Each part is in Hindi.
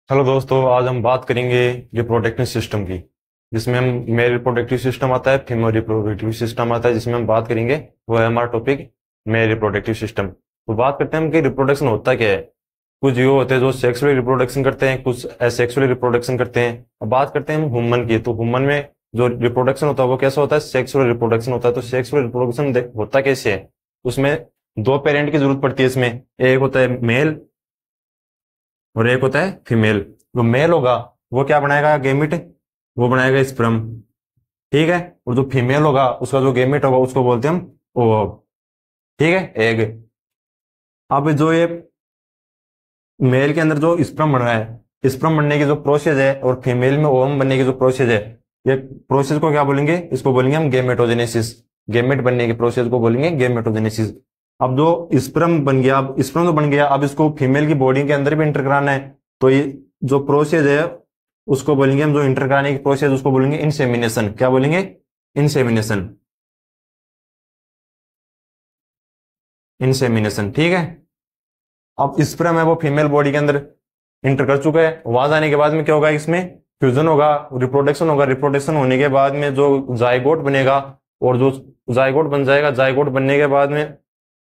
हेलो दोस्तों, आज हम बात करेंगे रिप्रोडक्टिव सिस्टम की, जिसमें हम मेल रिप्रोडक्टिव सिस्टम आता है, फीमेल रिप्रोडक्टिव सिस्टम आता है, जिसमें हम बात करेंगे वो है हमारा टॉपिक मेल रिप्रोडक्टिव सिस्टम। तो बात करते हैं हम कि रिप्रोडक्शन होता क्या है। कुछ ये होते हैं जो सेक्सुअली रिप्रोडक्शन करते हैं, कुछ एसेक्सुअली रिप्रोडक्शन करते हैं। अब बात करते हैं हम ह्यूमन की, तो ह्यूमन में जो रिप्रोडक्शन होता है वो कैसा होता है, सेक्सुअल रिप्रोडक्शन होता है। तो सेक्सुअल रिप्रोडक्शन होता कैसे है, उसमें दो पेरेंट की जरूरत पड़ती है। इसमें एक होता है मेल और एक होता है फीमेल। जो मेल होगा वो क्या बनाएगा, गेमिट, वो बनाएगा स्पर्म, ठीक है। और जो फीमेल होगा उसका जो गेमिट होगा उसको बोलते हैं हम ओव, ठीक है, एग। अब जो ये मेल के अंदर जो स्पर्म बन रहा है, स्पर्म बनने की जो प्रोसेस है, और फीमेल में ओवम बनने की जो प्रोसेस है, ये प्रोसेस को क्या बोलेंगे, इसको बोलेंगे हम गेमेटोजेनेसिस। गेमेट बनने की प्रोसेस को बोलेंगे गेमेटोजेनेसिस। अब जो स्पर्म बन गया, अब स्पर्म तो बन गया, अब इसको फीमेल की बॉडी के अंदर भी इंटर कराना है। तो ये जो प्रोसेस है उसको बोलेंगे हम, जो इंटर कराने की प्रोसेस उसको बोलेंगे इंसेमिनेशन। क्या बोलेंगे, इंसेमिनेशन, इंसेमिनेशन, ठीक है। अब स्पर्म है वो फीमेल बॉडी के अंदर इंटर कर चुका है, आवाज आने के बाद में क्या होगा, इसमें फ्यूजन होगा, रिप्रोडक्शन होगा। रिप्रोडक्शन होने के बाद में जो जायगोट बनेगा, और जो जायगोट बन जाएगा, जायगोट बनने के बाद में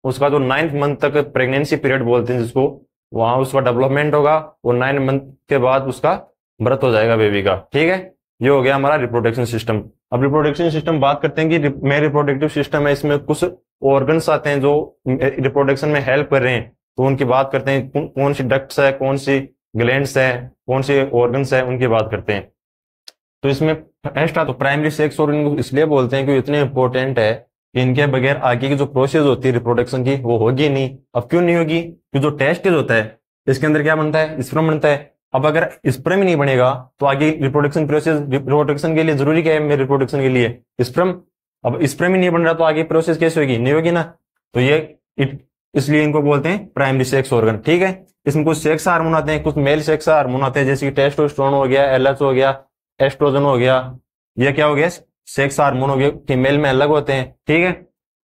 उसका जो 9th मंथ तक प्रेगनेंसी पीरियड बोलते हैं जिसको, वहां उसका डेवलपमेंट होगा, और 9 मंथ के बाद उसका बर्थ हो जाएगा बेबी का, ठीक है। ये हो गया हमारा रिप्रोडक्शन सिस्टम। अब रिप्रोडक्शन सिस्टम बात करते हैं कि मेरे रिप्रोडक्टिव सिस्टम है, इसमें कुछ ऑर्गन्स आते हैं जो रिप्रोडक्शन में हेल्प कर रहे हैं। तो उनकी बात करते हैं, कौन सी डक्ट्स है, कौन सी ग्लैंड्स है, कौन से ऑर्गन्स है, उनकी बात करते हैं। तो इसमें एक्स्ट्रा तो प्राइमरी सेक्स ऑर्गन को इसलिए बोलते हैं कि इतने इंपॉर्टेंट है कि इनके बगैर आगे की जो प्रोसेस होती है रिप्रोडक्शन की वो होगी नहीं। अब क्यों नहीं होगी, कि जो टेस्टिस होता है इसके अंदर क्या बनता है, स्पर्म बनता है। अब अगर स्पर्म ही नहीं बनेगा तो आगे रिप्रोडक्शन प्रोसेस, रिप्रोडक्शन के लिए जरूरी क्या है, मेरे रिप्रोडक्शन के लिए स्पर्म। अब स्पर्म ही नहीं बन रहा तो आगे प्रोसेस कैसे होगी, नहीं होगी ना। तो ये इसलिए इनको बोलते हैं प्राइमरी सेक्स ऑर्गन, ठीक है। इसमें कुछ सेक्स हार्मोन आते हैं, कुछ मेल सेक्स हार्मोन आते हैं, जैसे कि टेस्टोस्टेरोन हो गया, एलएच हो गया, एस्ट्रोजन हो गया। ये क्या हो गया, सेक्स हार्मोन हो गया, फीमेल में अलग होते हैं, ठीक है।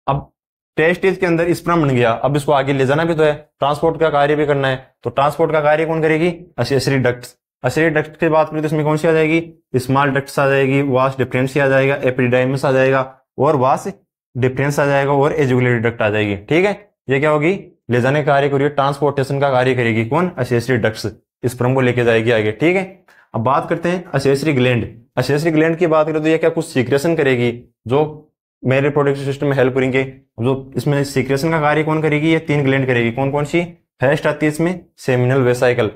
अब टेस्टिस के अंदर स्पर्म बन गया, अब इसको आगे ले जाना भी तो है, ट्रांसपोर्ट का कार्य भी करना है। तो ट्रांसपोर्ट का कार्य कौन करेगी, असेसरी डक्ट्स। असेसरी डक्ट की बात करें तो इसमें कौन सी आ जाएगी, स्मॉल डक्ट्स आ जाएगी, वास डिफरेंस आ जाएगा, एपिडाइमिस आ जाएगा, और वास डिफरेंस आ जाएगा, और एजुकुलेटरी डक्ट आ जाएगी, ठीक है। ये क्या होगी, ले जाने का कार्य करेगी, ट्रांसपोर्टेशन का कार्य करेगी कौन, असेसरी डक्ट्स, स्पर्म को लेके जाएगी आगे, ठीक है। अब बात करते हैं असेसरी ग्लैंड। असेसरी ग्लैंड की बात करें तो ये क्या कुछ सीक्रेशन करेगी जो मेरे रिप्रोडक्टिव सिस्टम में हेल्प करेंगे। जो इसमें सीक्रेशन का कार्य कौन करेगी, ये 3 ग्लैंड करेगी, कौन कौन सी। फर्स्ट आती है इसमें सेमिनल वेसाइकल,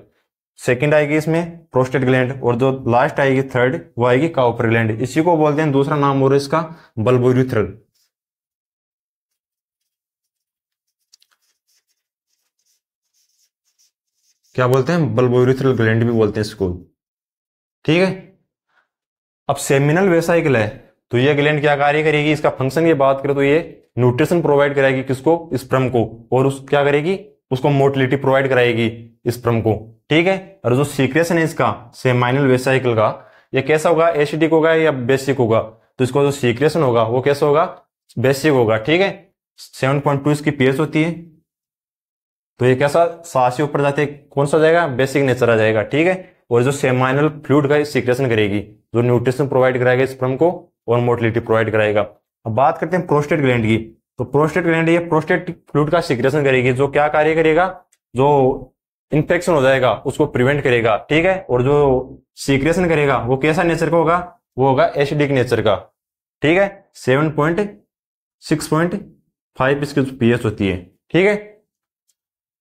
सेकंड आएगी इसमें प्रोस्टेट ग्लैंड, और जो लास्ट आएगी थर्ड वो आएगी काउपर ग्लैंड। इसी को बोलते हैं, दूसरा नाम और इसका बल्बोयूरेथ्रल। क्या बोलते हैं, बल्बोयूरेथ्रल ग्लैंड भी बोलते हैं इसको, ठीक है। अब सेमिनल वेसाइकल है, तो ये ग्लैंड क्या कार्य करेगी, इसका फंक्शन की बात करें तो ये न्यूट्रिशन प्रोवाइड कराएगी किसको, स्पर्म को, और उस क्या करेगी, उसको मोटिलिटी प्रोवाइड कराएगी स्पर्म को, ठीक है। और जो सीक्रेशन है इसका सेमाइनल वेसाइकल का, ये कैसा होगा, एसिडिक होगा या बेसिक होगा। तो इसको जो सीक्रेशन होगा वो कैसा होगा, बेसिक होगा, ठीक है। 7.2 इसकी पीएच होती है। तो ये कैसा, 7 से ऊपर जाते कौन सा हो जाएगा, बेसिक नेचर आ जाएगा, ठीक है। और जो सेमाइनल फ्लूइड का सीक्रेशन करेगी, जो न्यूट्रिशन प्रोवाइड कराएगा स्पर्म को, और मोटिलिटी प्रोवाइड कराएगा। अब बात करते हैं प्रोस्टेट ग्लैंड की। तो प्रोस्टेट ग्लैंड ये प्रोस्टेट फ्लूइड का सीक्रेशन करेगी, जो क्या कार्य करेगा, जो इन्फेक्शन हो जाएगा उसको प्रिवेंट करेगा, ठीक है। और जो सीक्रेशन करेगा वो कैसा नेचर का होगा, वो होगा एसिडिक नेचर का, ठीक है। 7.6.5 इसकी पीएच होती है, ठीक है।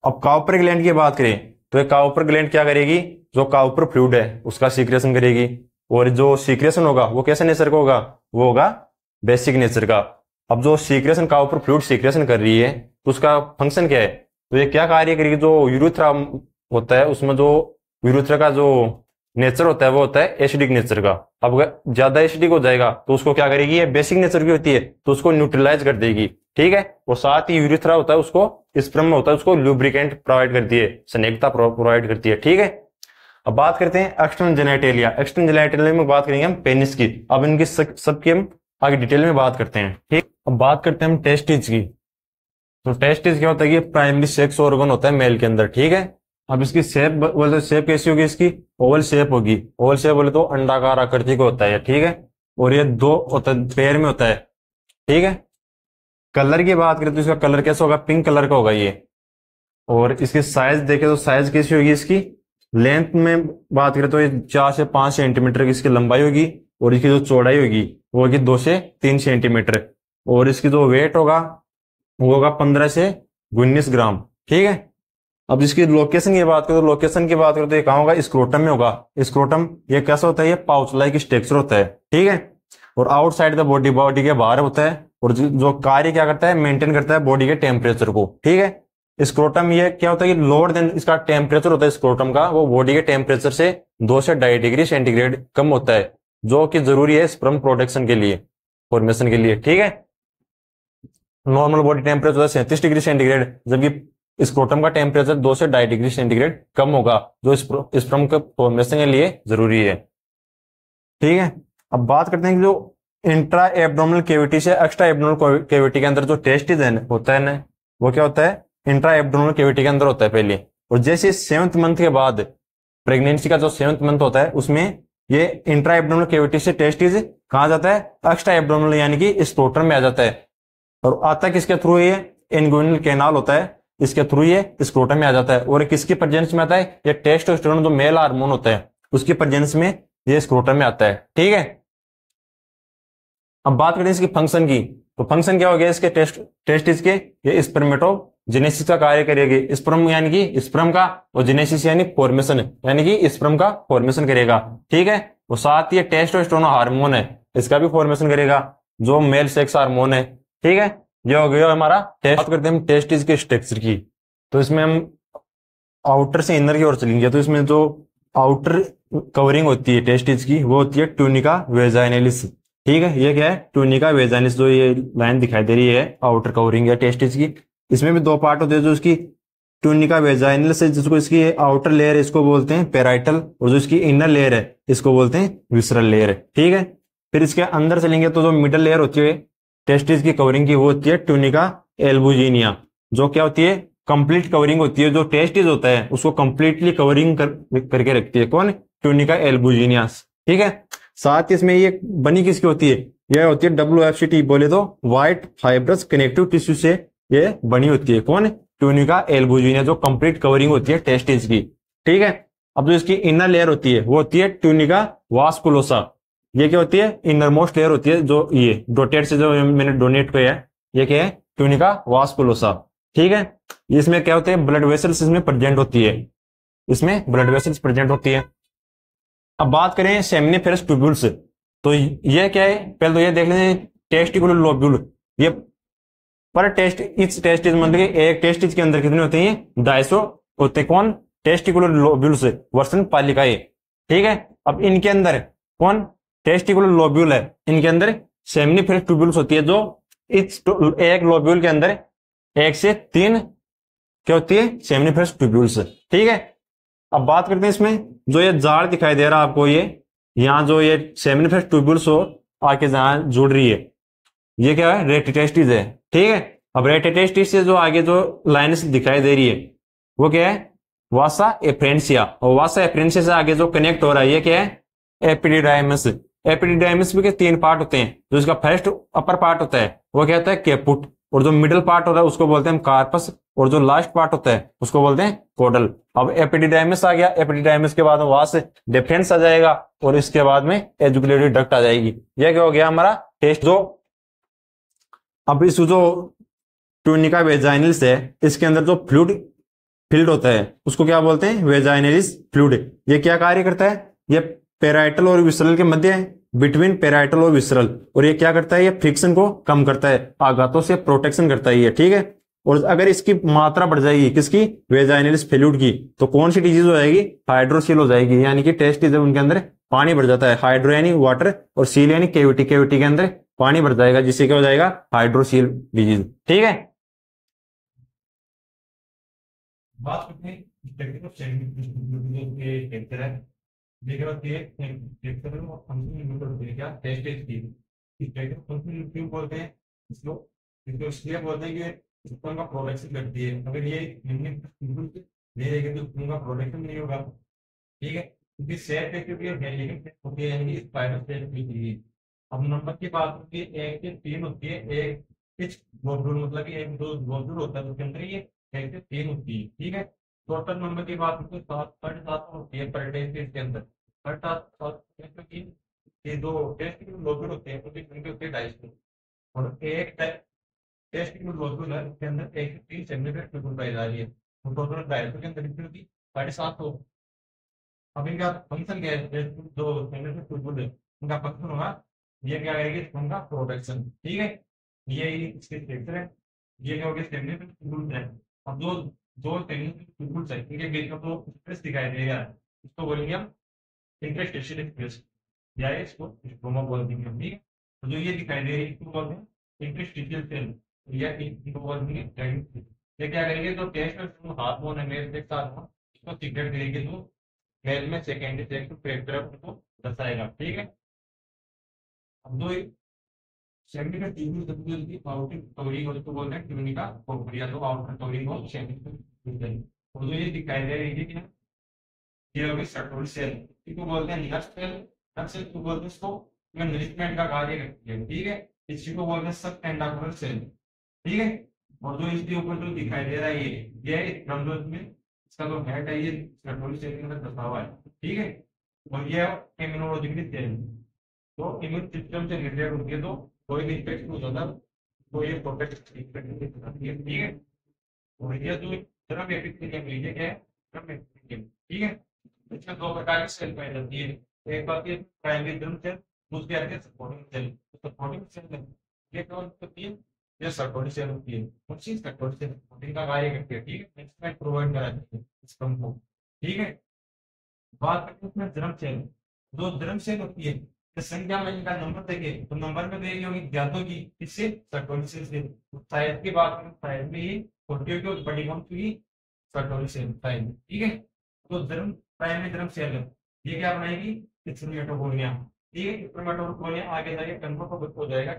अब काउपर ग्लैंड की बात करें तो ये काउपर ग्लैंड क्या करेगी, जो काउपर फ्लूइड है उसका सीक्रेशन करेगी, और जो सीक्रेशन होगा वो कैसे नेचर का होगा, वो होगा बेसिक नेचर का। अब जो सीक्रेशन काउपर फ्लूइड सीक्रेशन कर रही है तो उसका फंक्शन क्या है, तो ये क्या कार्य करेगी, जो यूरेथ्रा होता है उसमें जो यूरेथ्रा का जो नेचर होता है वो होता है एसिडिक नेचर का। अब अगर ज्यादा एसिडिक हो जाएगा तो उसको क्या करेगी, ये बेसिक नेचर की होती है तो उसको न्यूट्रलाइज कर देगी, ठीक है। और साथ ही यूरेथ्रा होता है उसको, स्पर्म में होता है उसको लुब्रिकेंट प्रोवाइड करती है, स्नेहकता प्रोवाइड करती है, ठीक है। अब बात करते हैं एक्सटर्नल जेनिटेलिया। एक्सटर्नल जेनिटेलिया में बात करेंगे हम पेनिस की। अब इनकी सबकी हम आगे डिटेल में बात करते हैं, ठीक। अब बात करते हैं हम टेस्टिस की। तो टेस्टिस क्या होता है, ये प्राइमरी सेक्स ऑर्गन होता है मेल के अंदर, ठीक है। अब इसकी शेप बोले तो शेप कैसी होगी इसकी, ओवल शेप होगी। ओवल शेप बोले तो अंडाकार आकृति का होता है, ठीक है। और ये दो होता है, पेयर में होता है, ठीक है। कलर की बात करें तो इसका कलर कैसा होगा, पिंक कलर का होगा ये। और इसकी साइज देखें तो साइज कैसी होगी इसकी, लेंथ में बात करें तो ये 4 से 5 सेंटीमीटर की इसकी लंबाई होगी। और इसकी जो चौड़ाई होगी वो होगी 2 से 3 सेंटीमीटर। और इसकी जो वेट होगा वो होगा 15 से 19 ग्राम, ठीक है। अब इसकी लोकेशन की बात करें तो लोकेशन की बात करें तो ये कहाँ होगा, स्क्रोटम में होगा। स्क्रोटम ये कैसा होता है, ये पाउच लाइक स्ट्रक्चर होता है, ठीक है। और आउटसाइड द बॉडी, बॉडी के बाहर होता है। और जो कार्य क्या करता है, मेंटेन करता है बॉडी के टेम्परेचर को, ठीक है। स्क्रोटम ये क्या होता है कि लोअर देन इसका टेम्परेचर होता है स्क्रोटम का, वो बॉडी के टेम्परेचर से 2 से 2.5 डिग्री सेंटीग्रेड कम होता है, जो कि जरूरी है स्पर्म प्रोडक्शन के लिए, फॉर्मेशन के लिए, ठीक है। नॉर्मल बॉडी टेम्परेचर होता है 37 डिग्री सेंटीग्रेड, जबकि स्क्रोटम का टेम्परेचर 2 से 2.5 डिग्री सेंटीग्रेड कम होगा, जो स्पर्म के फॉर्मेशन के लिए जरूरी है, ठीक है। अब बात करते हैं कि जो इंट्रा एब्डोमिनल कैविटी से एक्स्ट्रा एब्डोमिनल कैविटी के अंदर जो टेस्टिस होता है ना, वो क्या होता है, इंट्रा एब्डोमिनल कैविटी के अंदर होता है पहले। और जैसे 7th मंथ के बाद, प्रेगनेंसी का जो 7th मंथ होता है उसमें ये इंट्रा एब्डोमिनल कैविटी से टेस्टिस कहाँ जाता है, एक्स्ट्रा एब्डोमिनल यानी कि स्क्रोटम में आ जाता है। और आता किसके थ्रू, ये इनगुइनल कैनाल होता है, इसके थ्रू ये स्क्रोटम में आ जाता है। और किसकी प्रेजेंस में आता है, ये टेस्टोस्टेरोन जो मेल हार्मोन होता है उसकी प्रेजेंस में ये स्क्रोटम में आता है, ठीक है। अब बात करें इसकी फंक्शन की, तो फंक्शन क्या हो गया इसके टेस्टिस के, ये स्पर्मेटोजेनेसिस का कार्य करेगी। स्पर्म यानी कि स्पर्म का, और जेनेसिस यानी फॉर्मेशन, यानी कि स्पर्म का फॉर्मेशन करेगा, ठीक है। और साथ ये टेस्टोस्टेरोन हार्मोन है, इसका भी फॉर्मेशन करेगा, जो मेल सेक्स हार्मोन है, ठीक है। ये हो गया हमारा टेस्ट। बात करते हैं हम टेस्टिस के स्ट्रक्चर की, तो इसमें हम आउटर से इनर की ओर चलेंगे। तो इसमें जो आउटर कवरिंग होती है टेस्टिस की, वो होती है ट्यूनिका वेजाइनलिस, ठीक है। ये क्या है, ट्यूनिका वेजाइनलिस, जो ये लाइन दिखाई दे रही है आउटर कवरिंग है टेस्टिस की। इसमें भी 2 पार्ट होते हैं, जो इसकी ट्यूनिका वेजाइनलिस है, जिसको इसकी आउटर लेयर है इसको बोलते हैं पेराइटल, और जो इसकी इनर लेयर है इसको बोलते हैं विसरल लेयर, ठीक है। फिर इसके अंदर चलेंगे तो जो मिडल लेयर होती है टेस्टिस की कवरिंग की, वो होती है ट्यूनिका एल्बुजिनिया, जो क्या होती है, कंप्लीट कवरिंग होती है। जो टेस्टिस होता है उसको कंप्लीटली कवरिंग करके रखती है, कौन, ट्यूनिका एल्बुजिनिया, ठीक है। साथ ही इसमें ये बनी किसकी होती है, यह होती है WFCT, बोले तो व्हाइट फाइब्रस कनेक्टिव टिश्यू से ये बनी होती है, कौन, ट्यूनिका एल्बुजिनिया, जो कंप्लीट कवरिंग होती है टेस्टिस की, ठीक है। अब जो इसकी इनर लेयर होती है वो होती है ट्यूनिका वास्कुलोसा। ये क्या होती है, इनर मोस्ट लेयर होती है, जो ये डोटेड से जो मैंने डोनेट किया है, ये क्या है, ट्यूनिका वास्कुलोसा, ठीक है। इसमें क्या होते हैं, ब्लड वेसल्स इसमें प्रेजेंट होती है, इसमें ब्लड वेसल्स प्रेजेंट होती है। अब बात करें सेमिनिफेरस ट्यूब्यूल्स, तो ये क्या है, पहले तो ये देख लें टेस्टिकुलर लोब्यूल। ये पर टेस्ट, इस टेस्टिस मतलब कि एक टेस्टिस के अंदर कितने होते हैं, 250 होते हैं, कौन, टेस्टिकुलर लोब्यूल्स वर्सन पालिकाए, ठीक है। अब इनके अंदर कौन, टेस्टिकुलर लोब्यूल है, इनके अंदर सेमिनिफेरस ट्यूब्यूल्स होती है, जो इस एक लोब्यूल के अंदर 1 से 3 क्या होती है, सेमिनिफेरस ट्यूब्यूल्स, ठीक है। अब बात करते हैं इसमें जो ये जाड़ दिखाई दे रहा है आपको, ये यहाँ जो ये सेमिनिफेरस ट्यूब्यूल्स हो आके जहां जुड़ रही है, ये क्या है, रेटिटेस्टिस है, ठीक है। अब रेटिटेस्टिस से जो आगे जो लाइन्स दिखाई दे रही है वो क्या है, वासा एफ्रेंसिया, और वासा एफ्रेंसिया से आगे जो कनेक्ट हो रहा है ये क्या है, एपिडिडाइमस। एपिडिडाइमस में के 3 पार्ट होते हैं, जो इसका फर्स्ट अपर पार्ट होता है वो क्या होता है, कैपुट, और जो मिडिल पार्ट होता है उसको बोलते हैं कार्पस, और जो लास्ट पार्ट होता है उसको बोलते हैं कोडल। अब एपिडिडाइमस आ गया, एपिडिडाइमस के बाद वास डिफरेंस आ जाएगा, और इसके बाद में एजुकुलेटरी डक्ट आ जाएगी। यह क्या हो गया हमारा टेस्ट। जो अब इस जो ट्यूनिका वेजाइनलिस है, इसके अंदर जो फ्लूइड फिल्ड होता है उसको क्या बोलते हैं, वेजाइनलिस फ्लूइड। ये क्या कार्य करता है, ये पेराइटल और विसरल के मध्य है, बिटवीन पेराइटल और विसरल, और ये क्या करता है, ये फ्रिक्शन को कम करता है, आघातों से प्रोटेक्शन करता है ये, ठीक है। और अगर इसकी मात्रा बढ़ जाएगी किसकी, वेजाइनलिस फ्लूइड की, तो कौन सी डिजीज हो जाएगी, हाइड्रोसील हो जाएगी, यानी कि टेस्ट जब उनके अंदर पानी बढ़ जाता है, हाइड्रो यानी वाटर और सील यानी कैविटी, कैविटी के अंदर पानी बढ़ जाएगा, जिससे क्या हो जाएगा, हाइड्रोसील डिजीज, ठीक है। बात करते हैं टेक्निकल टेक्निकल है, देखिए बात ये टेक्निकल और फंक्शनल यूनिट होती है, क्या टेस्ट की इस टेक्निकल फंक्शनल क्यों बोलते हैं, इसको इसको इसलिए बोलते हैं कि सिस्टम का प्रोडक्शन करती है। अगर ये नहीं रहेगी तो उनका प्रोडक्शन नहीं होगा। ठीक है, क्योंकि सेल पे क्योंकि वेरिएबल होती है यानी स्पाइरल सेल की थी। अब नंबर की बात होती है, एक से तीन होती है, एक पिच मॉड्यूल मतलब कि एक दो मॉड्यूल होता है उसके अंदर, ये एक से तीन होती है। ठीक है, टोटल नंबर की बात होती है 7 होती है पर डे के अंदर। पर सात क्योंकि ये दो टेस्ट की मॉड्यूल होते हैं क्योंकि उनके होते हैं 250 और एक टेस्ट की मॉड्यूल है उसके अंदर एक से तीन सेंटीमीटर ट्यूब पाई जा रही है, तो टोटल 250 के अंदर कितनी होती 750 हो। अब इनका फंक्शन क्या है, जो सेंटर से है इनका फंक्शन होगा, ये क्या करेगी उनका प्रोटेक्शन। ठीक है, ये इसके स्ट्रक्चर है, ये क्या हो गया सेंटर से है। अब दो दो सेंटर से इनके बीच में तो स्ट्रेस दिखाई देगा, इसको बोलेंगे हम इंटरस्टेशियल स्ट्रेस या इसको स्ट्रोमा बोल देंगे हम। ठीक है, तो जो ये दिखाई दे रही है इसको बोलते हैं इंटरस्टेशियल सेल या इनको बोल देंगे गाइडिंग सेल। ये क्या करेंगे, जो टेस्ट में हार्मोन है मेल एक साथ में इसको सीक्रेट करेंगे, तो मेल में सेकेंडरी सेक्स फैक्टर उनको दर्शाएगा। ठीक है, अब दो सेकेंडरी का टीवी तब्दील की आउटिंग कवरिंग और इसको बोलते हैं ट्यूनिंग का प्रक्रिया, तो आउटर कवरिंग और सेकेंडरी और जो ये दिखाई दे रही है कि ये होगी सर्टोल सेल, इसको बोलते हैं नर्व सेल। नर्व सेल को बोलते हैं इसको नरिशमेंट का कार्य करती है। ठीक है, इसी को बोलते हैं सब टेंडाकुलर सेल। ठीक है, और जो इसके ऊपर जो दिखाई दे रहा है ये ब्रह्मोस में इसका जो हेड है ये सर्टोल सेल के अंदर दबा हुआ है। ठीक है, और ये इम्यूनोलॉजिकली सेल, तो इम्यून सिस्टम से रिलेटेड होती है, तो कोई भी इन्फेक्शन हो जाता है तो ये प्रोटेक्ट करती है। ठीक है, और ये जो ड्रम एपिथेलियम लीजिए क्या है, ड्रम एपिथेलियम। ठीक है, इसमें दो प्रकार की सेल पाई जाती है, एक बात ये प्राइमरी ड्रम सेल, दूसरी आती है सपोर्टिंग सेल। तो सपोर्टिंग सेल ये कौन होती है, ये सपोर्टिंग सेल होती है, कौन सी सपोर्टिंग सेल सपोर्टिंग का कार्य करती है। ठीक है, नेक्स्ट प्रोवाइड कराती है सिस्टम को। ठीक है, बात करते हैं इसमें ड्रम सेल, जो ड्रम सेल होती है इस संख्या में इनका नंबर देखें तो नंबर में देगी होगी ज्ञातों की, इससे सर्टोलिसिस से साइज की बात करें साइज में ही छोटी होगी और बड़ी कौन सी सर्टोलिसिस साइज। ठीक है, तो ड्रम प्राइमरी ड्रम सेल है, ये क्या बनाएगी स्पर्मेटोगोनिया। ठीक है, स्पर्मेटोगोनिया आगे जाके कन्वर्ट हो जाएगा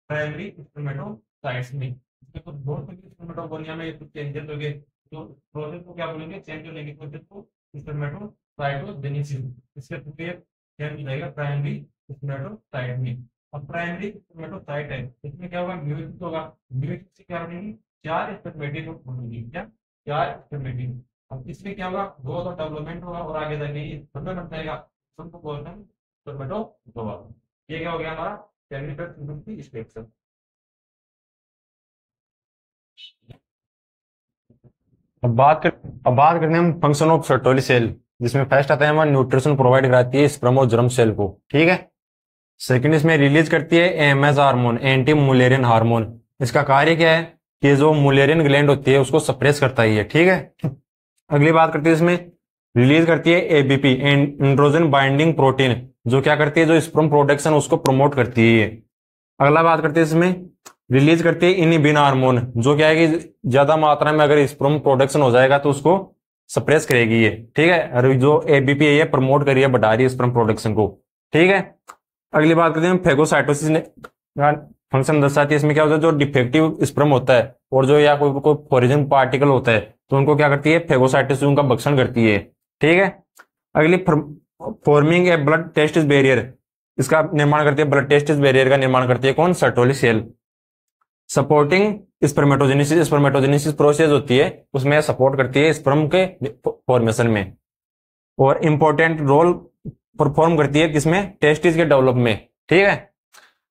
प्राइमरी स्पर्मेटोसाइट्स में। तो बहुत स्पर्मेटोगोनिया में कुछ चेंजेस हो गए, तो प्रोसेस को क्या बोलेंगे, चेंज होने की प्रोसेस को स्पर्मेटोसाइटोजेनेसिस। इसके थ्रू ये चेंज हो जाएगा प्राइमरी स्पर्मेटोसाइट में। अब प्राइमरी स्पर्मेटोसाइट है, इसमें क्या होगा म्यूटेट होगा, म्यूटेट से क्या बनेगी चार स्पर्मेटिड बनेगी, क्या चार स्पर्मेटिड। अब इसमें क्या होगा ग्रोथ और डेवलपमेंट होगा और आगे जाके ये बन जाएगा, सबको बोलते हैं स्पर्मेटोजोआ। ये क्या हो गया हमारा प्राइमरी स्ट्रक्चर। अब बात करते हैं हम फंक्शन ऑफ सर्टोली सेल, जिसमें फर्स्ट आता है हमारा न्यूट्रिशन प्रोवाइड कराती है स्पर्म और जर्म सेल को। ठीक है, सेकंड इसमें रिलीज करती है AMS hormone, anti Mullerian hormone. इसका कार्य क्या है कि जो मुलेरियन ग्लैंड होती है उसको सप्रेस करता ही है। ठीक है, अगली बात करती है इसमें रिलीज करती है एबीपी, एंड्रोजन बाइंडिंग प्रोटीन, जो क्या करती है जो स्पर्म प्रोडक्शन उसको प्रमोट करती है। अगला बात करते हैं इसमें रिलीज करती है इनिबिन हार्मोन, जो क्या है कि ज्यादा मात्रा में अगर स्पर्म प्रोडक्शन हो जाएगा तो उसको सप्रेस करेगी ये। ठीक है, और जो एबीपी है ये प्रमोट करिए बढ़ा रही है स्पर्म प्रोडक्शन को। ठीक है, अगली बात करते हैं फेगोसाइटोसिस ने फंक्शन दर्शाती है। इसमें क्या होता है जो डिफेक्टिव स्पर्म होता है और जो या कोई फॉरिजन पार्टिकल होता है तो उनको क्या करती है फेगोसाइटोसिस उनका भक्षण करती है। ठीक है, अगली forming a blood testis barrier, इसका निर्माण करती है ब्लड टेस्टिस बैरियर का निर्माण करती है कौन Sertoli cell. Supporting spermatogenesis, spermatogenesis process होती है उसमें सपोर्ट करती है स्पर्म के फॉर्मेशन में, और इंपॉर्टेंट रोल परफॉर्म करती है किसमें टेस्टिस के डेवलपमेंट में। ठीक है,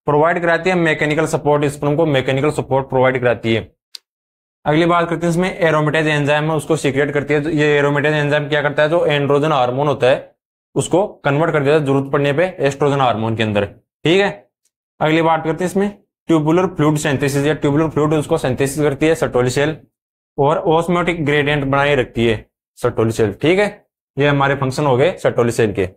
प्रोवाइड कराती है मैकेनिकल सपोर्ट, स्पर्म को मैकेनिकल सपोर्ट प्रोवाइड कराती है। अगली बात करते हैं इसमें एरोमेटेज एंजाइम है उसको सीक्रेट करती है। ये एरोमेटेज एंजाइम क्या करता है जो एंड्रोजन हार्मोन होता है उसको कन्वर्ट कर देता है जरूरत पड़ने पे एस्ट्रोजन हार्मोन के अंदर। ठीक है, अगली बात करते हैं इसमें ट्यूबुलर फ्लूइड सिंथेसिस, या ट्यूबुलर फ्लूइड उसको सिंथेसिस करती है सर्टोली सेल, और ऑस्मोटिक ग्रेडियंट बनाए रखती है सर्टोली सेल। ठीक है, ये हमारे फंक्शन हो गए सर्टोली सेल के।